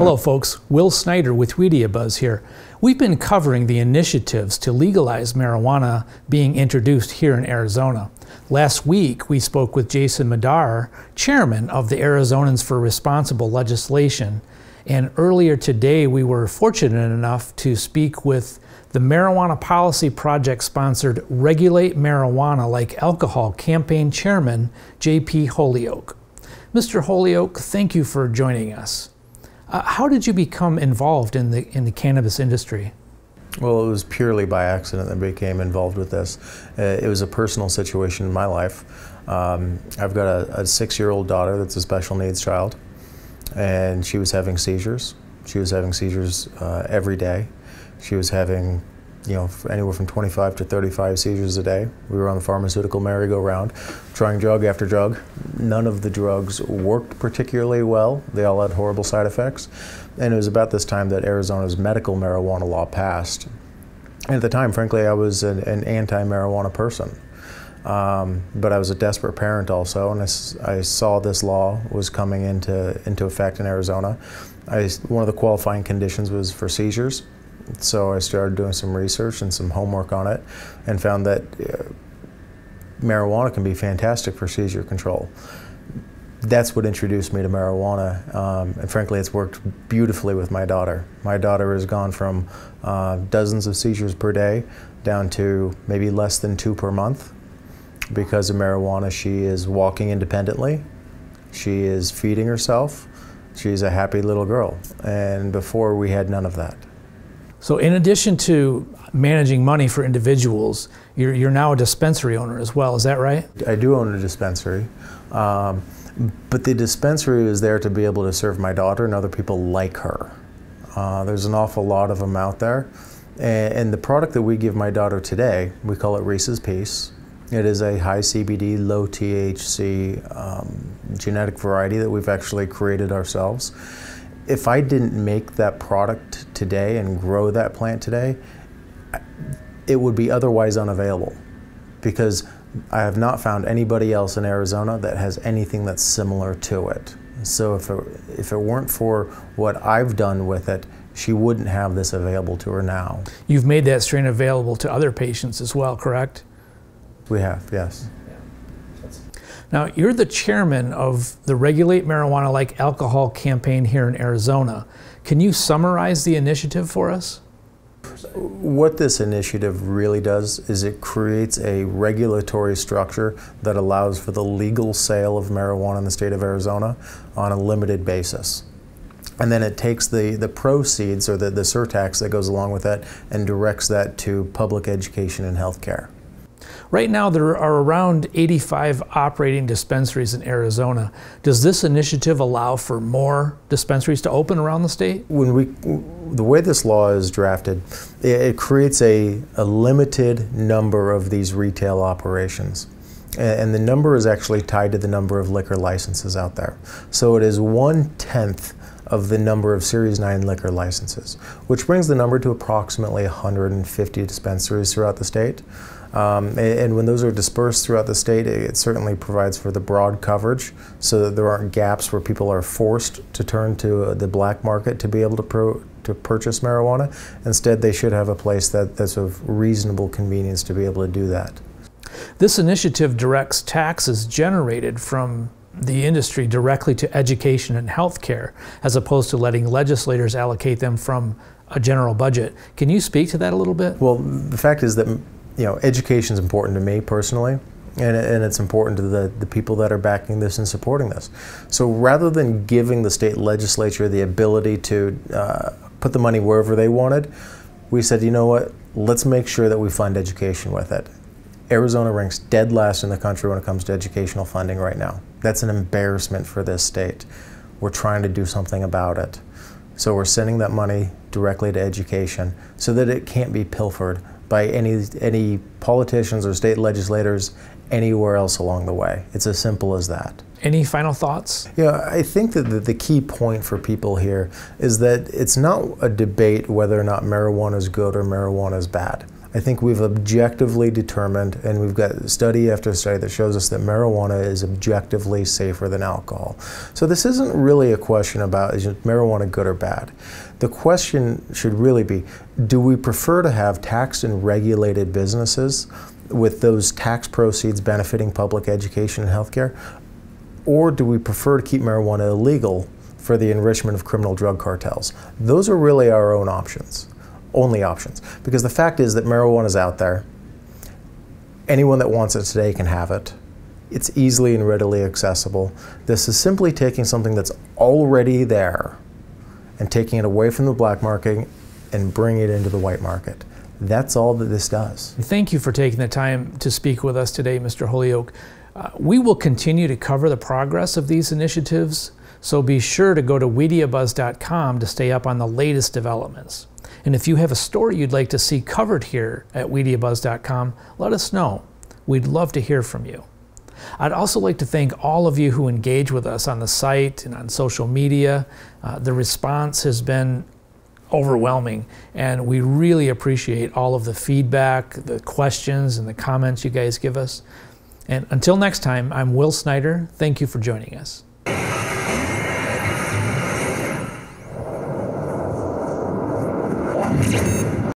Hello folks, Will Snyder with WeediaBuzz here. We've been covering the initiatives to legalize marijuana being introduced here in Arizona. Last week we spoke with Jason Madar, chairman of the Arizonans for Responsible Legislation, and earlier today we were fortunate enough to speak with the Marijuana Policy Project sponsored Regulate Marijuana Like Alcohol campaign chairman, J.P. Holyoak. Mr. Holyoak, thank you for joining us. How did you become involved in the cannabis industry? Well, it was purely by accident that I became involved with this. It was a personal situation in my life. I've got a 6-year-old daughter that's a special needs child, and she was having seizures. She was having seizures every day. She was having, anywhere from 25 to 35 seizures a day. We were on the pharmaceutical merry-go-round, trying drug after drug. None of the drugs worked particularly well. They all had horrible side effects. And it was about this time that Arizona's medical marijuana law passed. And at the time, frankly, I was an anti-marijuana person. But I was a desperate parent also, and I saw this law was coming into effect in Arizona. One of the qualifying conditions was for seizures. So I started doing some research and some homework on it and found that marijuana can be fantastic for seizure control. That's what introduced me to marijuana, and frankly it's worked beautifully with my daughter. My daughter has gone from dozens of seizures per day down to maybe less than 2 per month. Because of marijuana, she is walking independently, she is feeding herself, she's a happy little girl, and before we had none of that. So in addition to managing money for individuals, you're now a dispensary owner as well, is that right? I do own a dispensary, but the dispensary is there to be able to serve my daughter and other people like her. There's an awful lot of them out there, and the product that we give my daughter today, we call it Reese's Piece. It is a high CBD, low THC genetic variety that we've actually created ourselves. If I didn't make that product today and grow that plant today, it would be otherwise unavailable, because I have not found anybody else in Arizona that has anything that's similar to it. So if it weren't for what I've done with it, she wouldn't have this available to her now. You've made that strain available to other patients as well, correct? We have, yes. Now, you're the chairman of the Regulate Marijuana Like Alcohol campaign here in Arizona. Can you summarize the initiative for us? What this initiative really does is it creates a regulatory structure that allows for the legal sale of marijuana in the state of Arizona on a limited basis. And then it takes the proceeds, or the surtax that goes along with that, and directs that to public education and health care. Right now there are around 85 operating dispensaries in Arizona. Does this initiative allow for more dispensaries to open around the state? The way this law is drafted, it creates a limited number of these retail operations. And the number is actually tied to the number of liquor licenses out there. So it is 1/10 of the number of Series 9 liquor licenses, which brings the number to approximately 150 dispensaries throughout the state. And when those are dispersed throughout the state, it certainly provides for the broad coverage so that there aren't gaps where people are forced to turn to the black market to be able to purchase marijuana. Instead, they should have a place that's of reasonable convenience to be able to do that. This initiative directs taxes generated from the industry directly to education and health care, as opposed to letting legislators allocate them from a general budget. Can you speak to that a little bit? Well, the fact is that education is important to me personally, and it's important to the people that are backing this and supporting this. So rather than giving the state legislature the ability to put the money wherever they wanted, we said, you know what, let's make sure that we fund education with it. Arizona ranks dead last in the country when it comes to educational funding right now. That's an embarrassment for this state. We're trying to do something about it. So we're sending that money directly to education so that it can't be pilfered by any politicians or state legislators anywhere else along the way. It's as simple as that. Any final thoughts? Yeah, I think that the key point for people here is that it's not a debate whether or not marijuana is good or marijuana is bad. I think we've objectively determined, and we've got study after study that shows us that marijuana is objectively safer than alcohol. So this isn't really a question about is marijuana good or bad. The question should really be, do we prefer to have taxed and regulated businesses with those tax proceeds benefiting public education and healthcare? Or do we prefer to keep marijuana illegal for the enrichment of criminal drug cartels? Those are really our own options. Only options. Because the fact is that marijuana is out there. Anyone that wants it today can have it. It's easily and readily accessible. This is simply taking something that's already there and taking it away from the black market and bringing it into the white market. That's all that this does. Thank you for taking the time to speak with us today, Mr. Holyoak. We will continue to cover the progress of these initiatives, so be sure to go to WeediaBuzz.com to stay up on the latest developments. And if you have a story you'd like to see covered here at WeediaBuzz.com, let us know. We'd love to hear from you. I'd also like to thank all of you who engage with us on the site and on social media. The response has been overwhelming, and we really appreciate all of the feedback, the questions, and the comments you guys give us. And until next time, I'm Will Snyder. Thank you for joining us.